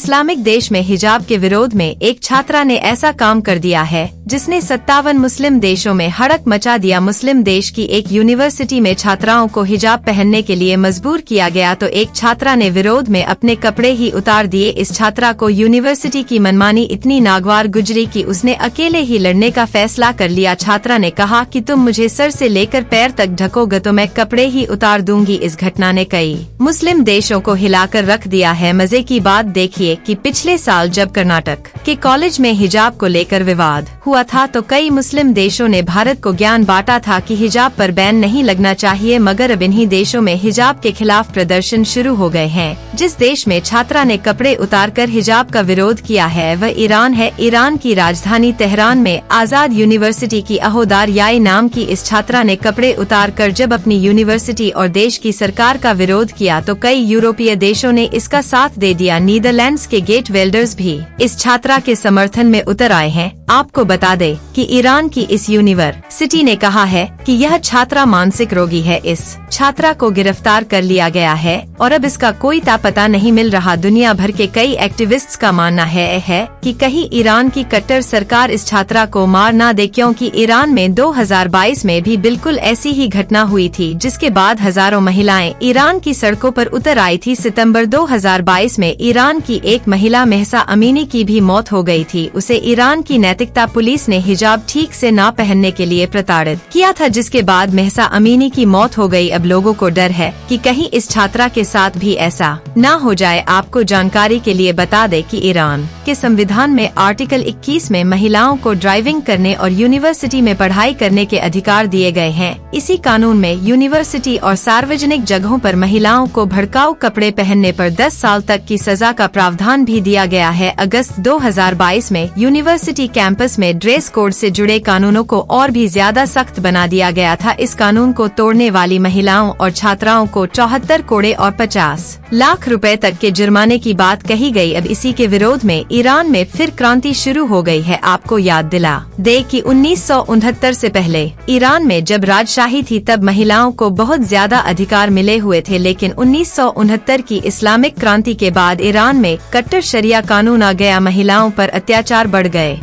Islamic देश में हिजाब के विरोध में एक छात्रा ने ऐसा काम कर दिया है जिसने 57 मुस्लिम देशों में हड़क मचा दिया। मुस्लिम देश की एक यूनिवर्सिटी में छात्राओं को हिजाब पहनने के लिए मजबूर किया गया तो एक छात्रा ने विरोध में अपने कपड़े ही उतार दिए। इस छात्रा को यूनिवर्सिटी की मनमानी इतनी नागवार गुजरी कि उसने अकेले ही लड़ने का फैसला कर लिया। छात्रा ने कहा कि तुम मुझे सर से लेकर पैर तक ढकोगे तो मैं कपड़े ही उतार दूंगी। इस घटना ने कई मुस्लिम देशों को हिलाकर रख दिया है। मजे की बात देखिए कि पिछले साल जब कर्नाटक के कॉलेज में हिजाब को लेकर विवाद हुआ था तो कई मुस्लिम देशों ने भारत को ज्ञान बांटा था कि हिजाब पर बैन नहीं लगना चाहिए, मगर अब इन्हीं देशों में हिजाब के खिलाफ प्रदर्शन शुरू हो गए हैं। जिस देश में छात्रा ने कपड़े उतारकर हिजाब का विरोध किया है वह ईरान है। ईरान की राजधानी तेहरान में आजाद यूनिवर्सिटी की अहोदार याई नाम की इस छात्रा ने कपड़े उतारकर जब अपनी यूनिवर्सिटी और देश की सरकार का विरोध किया तो कई यूरोपीय देशों ने इसका साथ दे दिया। नीदरलैंड्स के गेट वेल्डर्स भी इस छात्रा के समर्थन में उतर आए हैं। आपको बता दे कि ईरान की इस यूनिवर्सिटी ने कहा है कि यह छात्रा मानसिक रोगी है। इस छात्रा को गिरफ्तार कर लिया गया है और अब इसका कोई पता नहीं मिल रहा। दुनिया भर के कई एक्टिविस्ट्स का मानना है कि कहीं ईरान की कट्टर सरकार इस छात्रा को मार ना दे, क्योंकि ईरान में 2022 में भी बिल्कुल ऐसी ही घटना हुई थी जिसके बाद हजारों महिलाएं ईरान की सड़कों पर उतर आई थी। सितंबर 2022 में ईरान की एक महिला महसा अमीनी की भी मौत हो गई थी। उसे ईरान की नैतिकता पुलिस ने हिजाब ठीक से ना पहनने के लिए प्रताड़ित किया था, जिसके बाद महसा अमीनी की मौत हो गई। अब लोगों को डर है कि कहीं इस छात्रा के साथ भी ऐसा ना हो जाए। आपको जानकारी के लिए बता दें कि ईरान के संविधान में आर्टिकल 21 में महिलाओं को ड्राइविंग करने और यूनिवर्सिटी में पढ़ाई करने के अधिकार दिए गए हैं। इसी कानून में यूनिवर्सिटी और सार्वजनिक जगहों पर महिलाओं को भड़काऊ कपड़े पहनने पर 10 साल तक की सजा का प्रावधान भी दिया गया है। अगस्त 2022 में यूनिवर्सिटी कैंपस में ड्रेस कोड से जुड़े कानूनों को और भी ज्यादा सख्त बना दिया गया था। इस कानून को तोड़ने वाली महिलाओं और छात्राओं को 74 कोड़े और 50 लाख रुपए तक के जुर्माने की बात कही गई। अब इसी के विरोध में ईरान में फिर क्रांति शुरू हो गई है। आपको याद दिला दे कि 1969 से पहले ईरान में जब राजशाही थी तब महिलाओं को बहुत ज्यादा अधिकार मिले हुए थे, लेकिन 1969 की इस्लामिक क्रांति के बाद ईरान में कट्टर शरिया कानून आ गया। महिलाओं पर अत्याचार बढ़ गए।